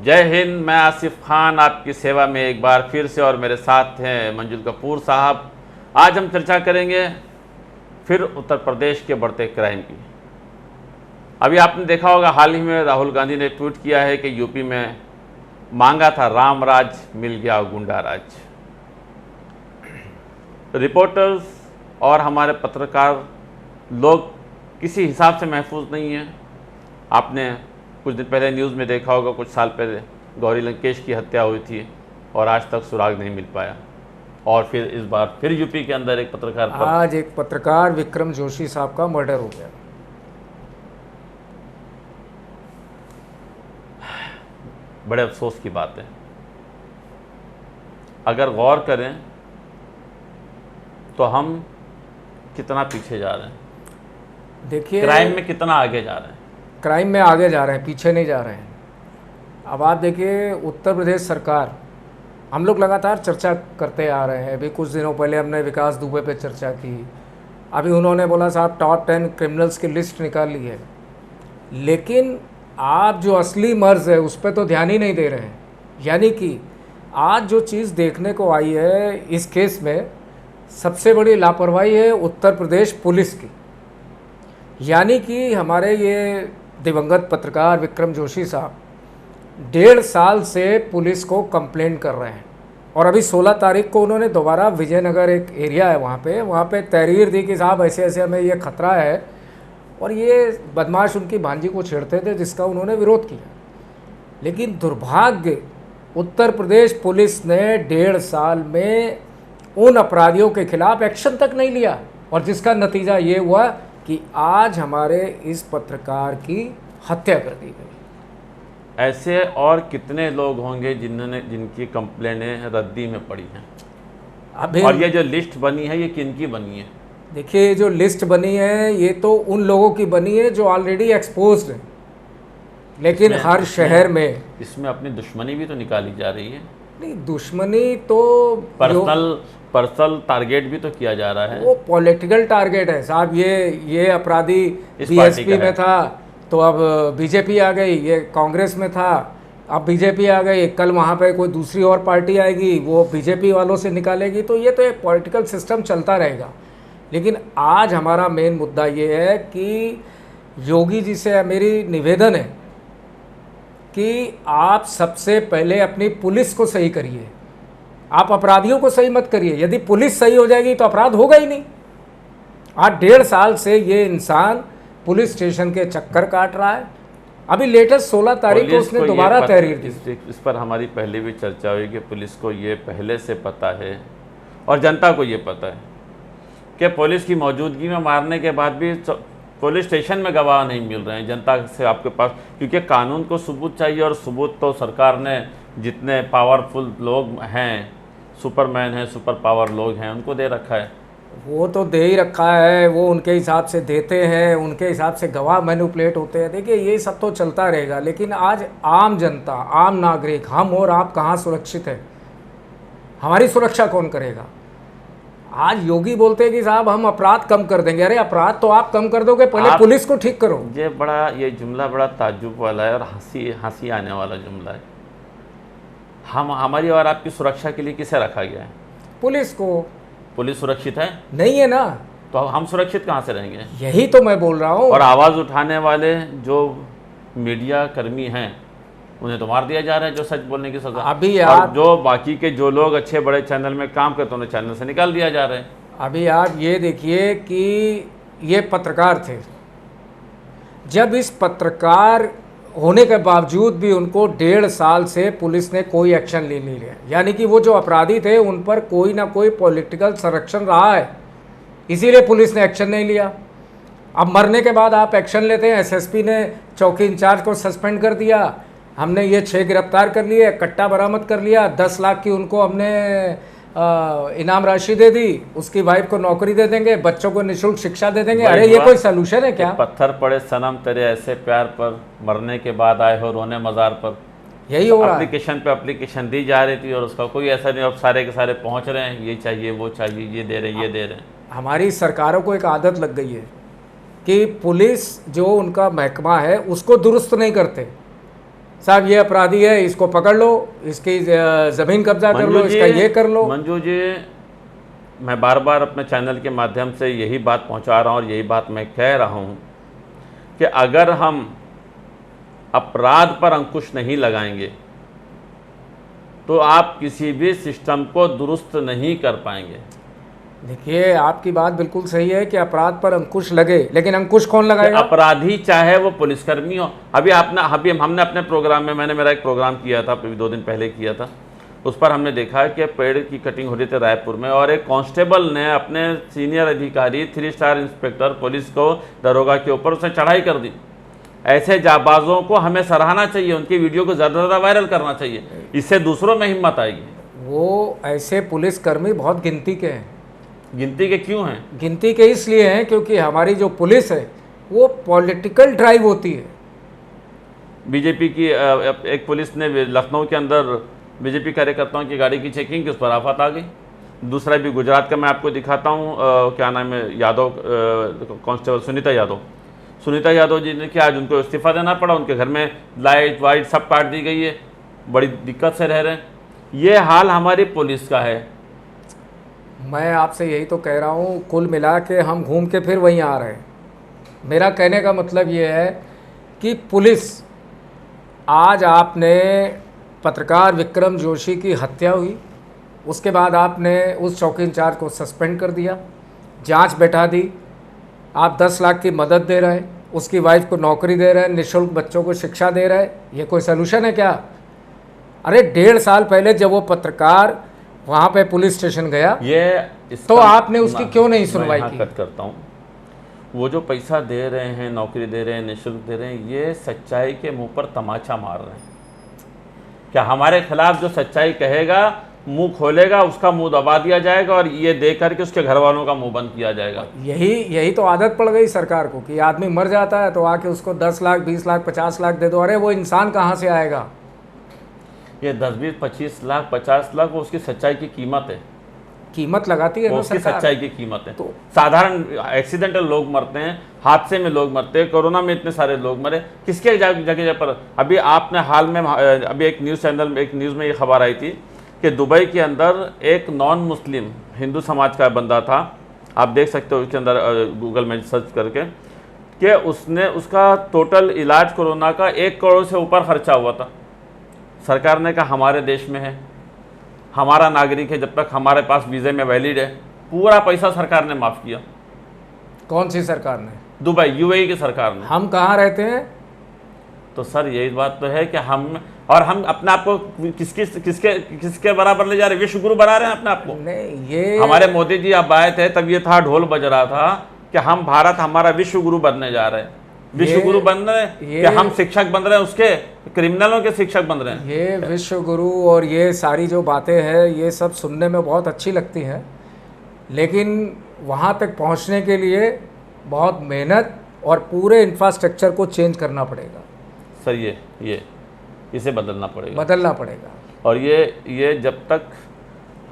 जय हिंद। मैं आसिफ खान आपकी सेवा में एक बार फिर से, और मेरे साथ हैं मंजुल कपूर साहब। आज हम चर्चा करेंगे फिर उत्तर प्रदेश के बढ़ते क्राइम की। अभी आपने देखा होगा, हाल ही में राहुल गांधी ने ट्वीट किया है कि यूपी में मांगा था राम राज, मिल गया गुंडा राज। रिपोर्टर्स और हमारे पत्रकार लोग किसी हिसाब से महफूज नहीं हैं। आपने कुछ दिन पहले न्यूज़ में देखा होगा, कुछ साल पहले गौरी लंकेश की हत्या हुई थी और आज तक सुराग नहीं मिल पाया। और फिर इस बार फिर यूपी के अंदर एक पत्रकार पर आज एक पत्रकार विक्रम जोशी साहब का मर्डर हो गया। बड़े अफसोस की बात है। अगर गौर करें तो हम कितना पीछे जा रहे हैं, देखिए क्राइम में कितना आगे जा रहे हैं। क्राइम में आगे जा रहे हैं, पीछे नहीं जा रहे हैं। अब आप देखिए, उत्तर प्रदेश सरकार, हम लोग लगातार चर्चा करते आ रहे हैं। अभी कुछ दिनों पहले हमने विकास दुबे पे चर्चा की। अभी उन्होंने बोला साहब टॉप 10 क्रिमिनल्स की लिस्ट निकाल ली है, लेकिन आप जो असली मर्ज है उस पर तो ध्यान ही नहीं दे रहे हैं। यानी कि आज जो चीज़ देखने को आई है इस केस में, सबसे बड़ी लापरवाही है उत्तर प्रदेश पुलिस की। यानी कि हमारे ये दिवंगत पत्रकार विक्रम जोशी साहब 1.5 साल से पुलिस को कंप्लेंट कर रहे हैं, और अभी 16 तारीख को उन्होंने दोबारा विजयनगर, एक एरिया है वहाँ पे तहरीर दी कि साहब ऐसे ऐसे हमें ये खतरा है, और ये बदमाश उनकी भांजी को छेड़ते थे जिसका उन्होंने विरोध किया। लेकिन दुर्भाग्य, उत्तर प्रदेश पुलिस ने 1.5 साल में उन अपराधियों के खिलाफ एक्शन तक नहीं लिया, और जिसका नतीजा ये हुआ कि आज हमारे इस पत्रकार की हत्या कर दी गई। ऐसे और कितने लोग होंगे जिनकी कंप्लेनें रद्दी में पड़ी हैं। अभी और ये जो लिस्ट बनी है, ये किनकी बनी है? देखिए, जो लिस्ट बनी है ये तो उन लोगों की बनी है जो ऑलरेडी एक्सपोज्ड हैं, लेकिन हर शहर में इसमें अपनी दुश्मनी भी तो निकाली जा रही है। नहीं, दुश्मनी तो पर्सनल टारगेट भी तो किया जा रहा है। वो पॉलिटिकल टारगेट है साहब। ये अपराधी बीएसपी में था तो अब बीजेपी आ गई, ये कांग्रेस में था अब बीजेपी आ गई, कल वहाँ पे कोई दूसरी और पार्टी आएगी वो बीजेपी वालों से निकालेगी। तो ये तो एक पॉलिटिकल सिस्टम चलता रहेगा। लेकिन आज हमारा मेन मुद्दा ये है कि योगी जी से मेरी निवेदन है कि आप सबसे पहले अपनी पुलिस को सही करिए, आप अपराधियों को सही मत करिए। यदि पुलिस सही हो जाएगी तो अपराध होगा ही नहीं। आज 1.5 साल से ये इंसान पुलिस स्टेशन के चक्कर काट रहा है। अभी लेटेस्ट 16 तारीख को उसने दोबारा तहरीर दी। इस पर हमारी पहले भी चर्चा हुई कि पुलिस को ये पहले से पता है और जनता को ये पता है कि पुलिस की मौजूदगी में मारने के बाद भी पुलिस स्टेशन में गवाह नहीं मिल रहे हैं जनता से आपके पास, क्योंकि कानून को सबूत चाहिए, और सबूत तो सरकार ने जितने पावरफुल लोग हैं, सुपरमैन हैं, सुपर पावर लोग हैं, उनको दे रखा है। वो तो दे ही रखा है, वो उनके हिसाब से देते हैं, उनके हिसाब से गवाह मैनिपुलेट होते हैं। देखिए, ये सब तो चलता रहेगा, लेकिन आज आम जनता, आम नागरिक, हम और आप कहाँ सुरक्षित है? हमारी सुरक्षा कौन करेगा? आज योगी बोलते हैं कि साहब हम अपराध कम कर देंगे। अरे अपराध तो आप कम कर दोगे, पहले पुलिस को ठीक करो। ये जुमला बड़ा ताज्जुब वाला है और हंसी आने वाला जुमला है। हमारी और आपकी सुरक्षा के लिए किसे रखा गया है? पुलिस को। पुलिस सुरक्षित है? नहीं है ना, तो हम सुरक्षित कहाँ से रहेंगे? यही तो मैं बोल रहा हूँ। और आवाज़ उठाने वाले जो मीडिया कर्मी हैं उन्हें तो मार दिया जा रहा है, जो सच बोलने की सजा। अभी और जो बाकी के जो लोग अच्छे बड़े चैनल में काम करते हैं उन्हें चैनल से निकाल दिया जा रहा है। अभी आप ये देखिए कि ये पत्रकार थे, जब इस पत्रकार होने के बावजूद भी उनको 1.5 साल से पुलिस ने कोई एक्शन ले नहीं लिया। यानी कि वो जो अपराधी थे उन पर कोई ना कोई पॉलिटिकल संरक्षण रहा है, इसीलिए पुलिस ने एक्शन नहीं लिया। अब मरने के बाद आप एक्शन लेते हैं। एसएसपी ने चौकी इंचार्ज को सस्पेंड कर दिया, हमने ये 6 गिरफ्तार कर लिए, कट्टा बरामद कर लिया, 10 लाख की उनको हमने इनाम राशि दे दी, उसकी वाइफ को नौकरी दे देंगे, बच्चों को निःशुल्क शिक्षा दे देंगे। अरे ये कोई सलूशन है क्या? पत्थर पड़े सनम तेरे ऐसे प्यार पर, मरने के बाद आए हो रोने मजार पर। यही हो रहा है। एप्लीकेशन पे एप्लीकेशन दी जा रही थी और उसका कोई ऐसा नहीं। अब सारे के सारे पहुंच रहे हैं, ये चाहिए वो चाहिए, ये दे रहे हैं, ये दे रहे हैं। हमारी सरकारों को एक आदत लग गई है कि पुलिस जो उनका महकमा है उसको दुरुस्त नहीं करते। साहब ये अपराधी है, इसको पकड़ लो, इसकी ज़मीन कब्जा कर लो, इसका ये कर लो। मंजू जी, मैं बार बार अपने चैनल के माध्यम से यही बात पहुंचा रहा हूं और यही बात मैं कह रहा हूं कि अगर हम अपराध पर अंकुश नहीं लगाएंगे तो आप किसी भी सिस्टम को दुरुस्त नहीं कर पाएंगे। देखिए, आपकी बात बिल्कुल सही है कि अपराध पर अंकुश लगे, लेकिन अंकुश कौन लगाएगा? अपराधी चाहे वो पुलिसकर्मी हो। अभी हमने अपने प्रोग्राम में, मैंने मेरा एक प्रोग्राम किया था, 2 दिन पहले किया था, उस पर हमने देखा कि पेड़ की कटिंग हो रही थी रायपुर में और एक कांस्टेबल ने अपने सीनियर अधिकारी 3 स्टार इंस्पेक्टर पुलिस को, दरोगा के ऊपर उसने चढ़ाई कर दी। ऐसे जाबाजों को हमें सराहना चाहिए, उनकी वीडियो को ज़्यादा से ज़्यादा वायरल करना चाहिए, इससे दूसरों में हिम्मत आएगी। वो ऐसे पुलिसकर्मी बहुत गिनती के हैं। गिनती के क्यों हैं? गिनती के इसलिए हैं क्योंकि हमारी जो पुलिस है वो पॉलिटिकल ड्राइव होती है। बीजेपी की एक पुलिस ने लखनऊ के अंदर बीजेपी कार्यकर्ताओं की गाड़ी की चेकिंग की, उस पर आफत आ गई। दूसरा भी गुजरात का मैं आपको दिखाता हूँ, क्या नाम है, यादव कांस्टेबल सुनीता यादव जी ने कि आज उनको इस्तीफा देना पड़ा, उनके घर में लाइट वाइट सब काट दी गई है, बड़ी दिक्कत से रह रहे हैं। ये हाल हमारी पुलिस का है। मैं आपसे यही तो कह रहा हूँ, कुल मिला के हम घूम के फिर वहीं आ रहे हैं। मेरा कहने का मतलब ये है कि पुलिस, आज आपने पत्रकार विक्रम जोशी की हत्या हुई, उसके बाद आपने उस चौकी इंचार्ज को सस्पेंड कर दिया, जांच बैठा दी, आप 10 लाख की मदद दे रहे हैं, उसकी वाइफ को नौकरी दे रहे हैं, निःशुल्क बच्चों को शिक्षा दे रहे हैं, ये कोई सलूशन है क्या? अरे 1.5 साल पहले जब वो पत्रकार वहाँ पे पुलिस स्टेशन गया, तो आपने उसकी क्यों नहीं सुनवाई की? कट करता हूँ, वो जो पैसा दे रहे हैं, नौकरी दे रहे हैं, निःशुल्क दे रहे हैं, ये सच्चाई के मुंह पर तमाचा मार रहे हैं। क्या हमारे खिलाफ जो सच्चाई कहेगा, मुंह खोलेगा, उसका मुंह दबा दिया जाएगा और ये देख करके उसके घर वालों का मुंह बंद किया जाएगा। यही तो आदत पड़ गई सरकार को कि आदमी मर जाता है तो आके उसको 10 लाख 20 लाख 50 लाख दे दो। अरे वो इंसान कहाँ से आएगा? ये 10 20 25 लाख 50 लाख वो उसकी सच्चाई की कीमत है, कीमत लगाती है ना उसकी सरकार। सच्चाई की कीमत है। तो साधारण एक्सीडेंटल लोग मरते हैं, हादसे में लोग मरते हैं, कोरोना में इतने सारे लोग मरे, किसके जगह पर? अभी आपने हाल में, अभी एक न्यूज़ चैनल, एक न्यूज़ में ये खबर आई थी कि दुबई के अंदर एक नॉन मुस्लिम हिंदू समाज का बंदा था, आप देख सकते हो उसके अंदर गूगल में सर्च करके, कि उसका टोटल इलाज कोरोना का 1 करोड़ से ऊपर खर्चा हुआ था। सरकार ने कहा हमारे देश में है, हमारा नागरिक है, जब तक हमारे पास वीज़े में वैलिड है, पूरा पैसा सरकार ने माफ़ किया। कौन सी सरकार ने? दुबई, यूएई की सरकार ने। हम कहाँ रहते हैं? तो सर यही बात तो है कि हम अपने आप को किसके बराबर ले जा रहे हैं? विश्व गुरु बना रहे हैं अपने आप को। नहीं, ये हमारे मोदी जी अब आए थे तब ये था, ढोल बज रहा था कि हम भारत हमारा विश्व गुरु बनने जा रहे हैं। विश्व गुरु बन रहे हैं कि हम शिक्षक बन रहे हैं, उसके क्रिमिनलों के शिक्षक बन रहे हैं। ये विश्व गुरु और ये सारी जो बातें हैं, ये सब सुनने में बहुत अच्छी लगती हैं, लेकिन वहाँ तक पहुँचने के लिए बहुत मेहनत और पूरे इंफ्रास्ट्रक्चर को चेंज करना पड़ेगा। सर ये इसे बदलना पड़ेगा। और ये जब तक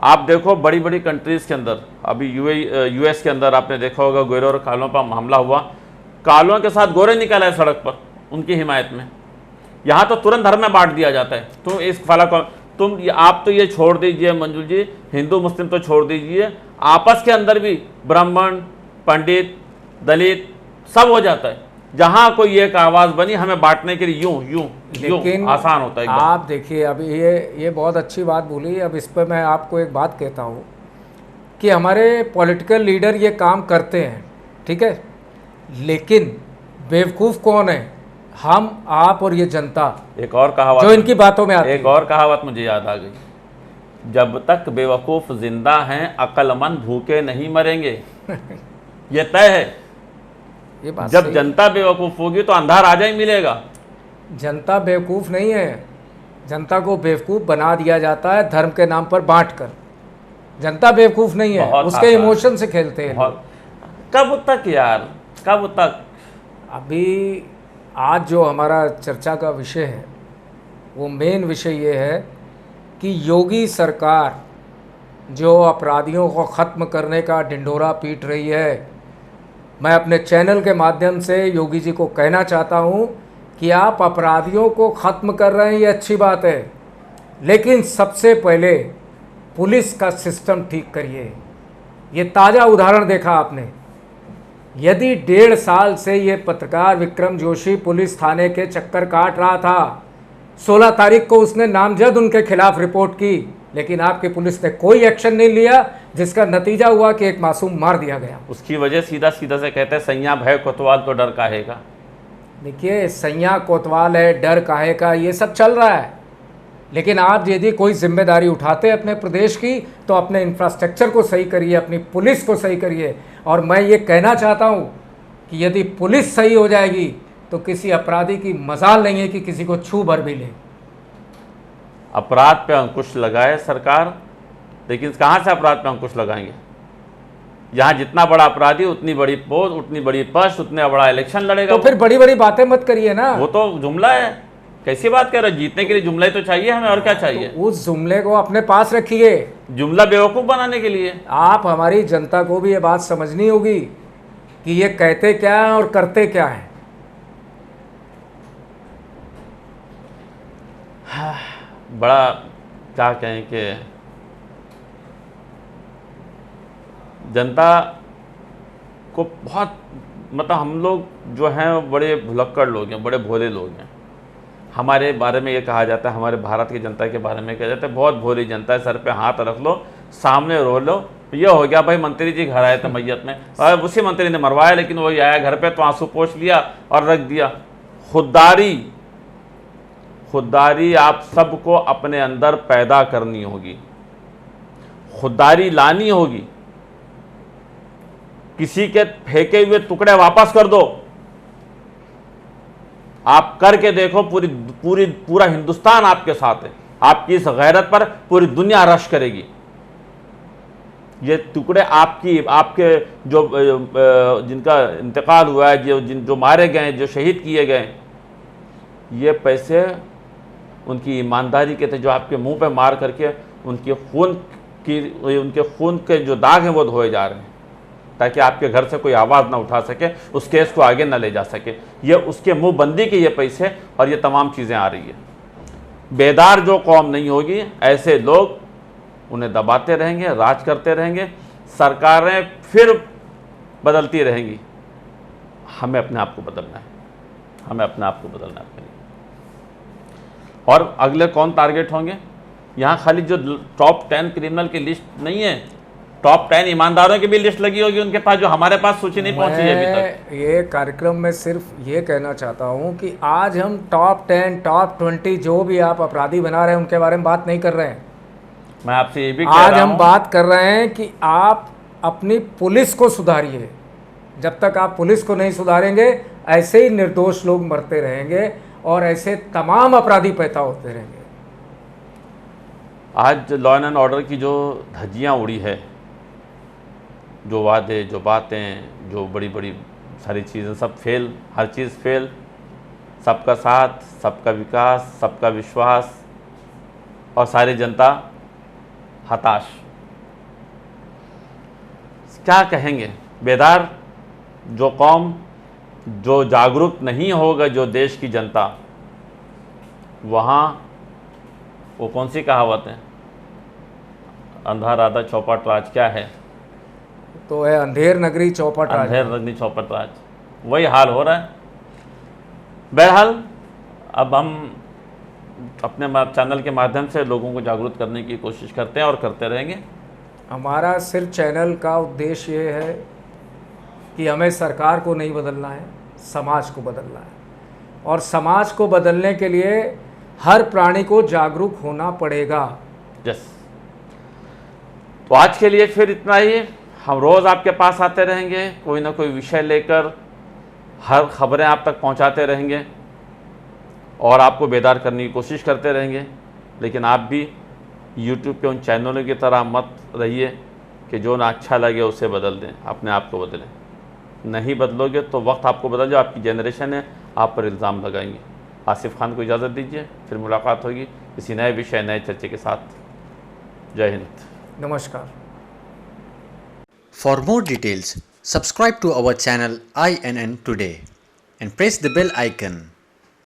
आप देखो, बड़ी बड़ी कंट्रीज़ के अंदर, अभी यूएस के अंदर आपने देखा होगा, गोरे और कालों पर हमला हुआ, कालों के साथ गोरे निकल आए सड़क पर उनकी हिमायत में। यहाँ तो तुरंत धर्म में बांट दिया जाता है, तुम इस फला को आप तो ये छोड़ दीजिए मंजू जी, हिंदू मुस्लिम तो छोड़ दीजिए, आपस के अंदर भी ब्राह्मण, पंडित, दलित सब हो जाता है। जहाँ कोई एक आवाज़ बनी, हमें बांटने के लिए यूं आसान होता है। आप देखिए, अभी ये बहुत अच्छी बात बोली। अब इस पर मैं आपको एक बात कहता हूँ कि हमारे पॉलिटिकल लीडर ये काम करते हैं, ठीक है, लेकिन बेवकूफ़ कौन है? हम, आप और ये जनता। एक और कहावत जो इनकी बातों में आती है, एक और कहावत मुझे याद आ गई, जब तक बेवकूफ़ जिंदा हैं, अक्लमंद भूखे नहीं मरेंगे। ये तय है। ये बात जब जनता बेवकूफ़ होगी तो अंधा राजा ही मिलेगा। जनता बेवकूफ़ नहीं है, जनता को बेवकूफ़ बना दिया जाता है धर्म के नाम पर बांटकर। जनता बेवकूफ़ नहीं है, उसके इमोशन से खेलते हैं। कब तक यार, कब तक? अभी आज जो हमारा चर्चा का विषय है, वो मेन विषय ये है कि योगी सरकार जो अपराधियों को ख़त्म करने का ढिंढोरा पीट रही है, मैं अपने चैनल के माध्यम से योगी जी को कहना चाहता हूँ कि आप अपराधियों को ख़त्म कर रहे हैं, ये अच्छी बात है, लेकिन सबसे पहले पुलिस का सिस्टम ठीक करिए। ये ताज़ा उदाहरण देखा आपने। यदि 1.5 साल से ये पत्रकार विक्रम जोशी पुलिस थाने के चक्कर काट रहा था, 16 तारीख को उसने नामजद उनके खिलाफ रिपोर्ट की, लेकिन आपकी पुलिस ने कोई एक्शन नहीं लिया, जिसका नतीजा हुआ कि एक मासूम मार दिया गया। उसकी वजह सीधा सीधा से कहते हैं सैया भय कोतवाल तो डर काहेगा। देखिए, सैया कोतवाल है, डर काहे का, ये सब चल रहा है, लेकिन आप यदि कोई जिम्मेदारी उठाते अपने प्रदेश की तो अपने इंफ्रास्ट्रक्चर को सही करिए, अपनी पुलिस को सही करिए। और मैं ये कहना चाहता हूँ कि यदि पुलिस सही हो जाएगी तो किसी अपराधी की मजाल नहीं है कि किसी को छू भर भी ले। अपराध पे अंकुश लगाए सरकार, लेकिन कहाँ से अपराध पे अंकुश लगाएंगे? यहाँ जितना बड़ा अपराधी उतनी बड़ी पोस्ट, उतनी बड़ी पश, उतने बड़ा इलेक्शन लड़ेगा। तो फिर बड़ी बड़ी बातें मत करिए ना। वो तो जुमला है, कैसी बात कर रहे हो? जीतने के लिए जुमला ही तो चाहिए हमें, और क्या चाहिए? तो उस जुमले को अपने पास रखिए, जुमला बेवकूफ़ बनाने के लिए। आप हमारी जनता को भी ये बात समझनी होगी कि ये कहते क्या हैं और करते क्या हैं। बड़ा क्या कहें कि जनता को बहुत, मतलब हम लोग जो हैं बड़े भुलक्कड़ लोग हैं, बड़े भोले लोग हैं। हमारे बारे में ये कहा जाता है, हमारे भारत की जनता के बारे में कहा जाता है बहुत भोली जनता है, सर पे हाथ रख लो, सामने रो लो। ये हो गया भाई, मंत्री जी घर आए थे मैयत में और उसी मंत्री ने मरवाया, लेकिन वही आया घर पे तो आंसू पोंछ लिया और रख दिया। खुददारी आप सबको अपने अंदर पैदा करनी होगी, खुददारी लानी होगी। किसी के फेंके हुए टुकड़े वापस कर दो, आप करके देखो, पूरा हिंदुस्तान आपके साथ है। आपकी इस गैरत पर पूरी दुनिया रश करेगी। ये टुकड़े आपके जो जिनका इंतकाल हुआ है, जो मारे गए, जो शहीद किए गए, ये पैसे उनकी ईमानदारी के थे, जो आपके मुंह पे मार करके उनके खून के जो दाग हैं वो धोए जा रहे हैं, ताकि आपके घर से कोई आवाज़ ना उठा सके, उस केस को आगे ना ले जा सके। ये उसके मुंह बंदी के ये पैसे और ये तमाम चीज़ें आ रही है। बेदार जो कौम नहीं होगी, ऐसे लोग उन्हें दबाते रहेंगे, राज करते रहेंगे, सरकारें फिर बदलती रहेंगी। हमें अपने आप को बदलना है, हमें अपने आप को बदलना है। और अगले कौन टारगेट होंगे? यहाँ खाली जो टॉप 10 क्रिमिनल की लिस्ट नहीं है, टॉप 10 ईमानदारों की भी लिस्ट लगी होगी उनके पास, जो हमारे पास सूची नहीं पहुंची है अभी तक। ये कार्यक्रम में सिर्फ ये कहना चाहता हूँ कि आज हम टॉप 10, टॉप 20 जो भी आप अपराधी बना रहे हैं उनके बारे में बात नहीं कर रहे हैं। मैं आपसे ये भी कह आज रहा हम हूं, बात कर रहे हैं कि आप अपनी पुलिस को सुधारिए। जब तक आप पुलिस को नहीं सुधारेंगे, ऐसे ही निर्दोष लोग मरते रहेंगे और ऐसे तमाम अपराधी पैदा होते रहेंगे। आज लॉ एंड ऑर्डर की जो धज्जियाँ उड़ी है, जो वादे, जो बातें, जो बड़ी बड़ी सारी चीज़ें, सब फेल, हर चीज़ फेल। सबका साथ, सबका विकास, सबका विश्वास, और सारी जनता हताश। क्या कहेंगे? बेदार जो कौम, जो जागरूक नहीं होगा जो देश की जनता, वहाँ वो कौन सी कहावत है, अंधा राधा चौपट राज, क्या है तो है अंधेर नगरी चौपट राज। अंधेर नगरी चौपट राज, वही हाल हो रहा है। बहरहाल अब हम अपने चैनल के माध्यम से लोगों को जागरूक करने की कोशिश करते हैं और करते रहेंगे। हमारा सिर्फ चैनल का उद्देश्य ये है कि हमें सरकार को नहीं बदलना है, समाज को बदलना है, और समाज को बदलने के लिए हर प्राणी को जागरूक होना पड़ेगा। यस, तो आज के लिए फिर इतना ही। हम रोज़ आपके पास आते रहेंगे, कोई ना कोई विषय लेकर हर खबरें आप तक पहुंचाते रहेंगे और आपको बेदार करने की कोशिश करते रहेंगे। लेकिन आप भी YouTube पे उन चैनलों की तरह मत रहिए कि जो ना अच्छा लगे उसे बदल दें, अपने आप को बदलें। नहीं बदलोगे तो वक्त आपको बदल जाए, आपकी जनरेशन है, आप पर इल्ज़ाम लगाएंगे। आसिफ खान को इजाज़त दीजिए, फिर मुलाकात होगी किसी नए विषय, नए चर्चे के साथ। जय हिंद, नमस्कार। For more details, subscribe to our channel INN Today and press the bell icon.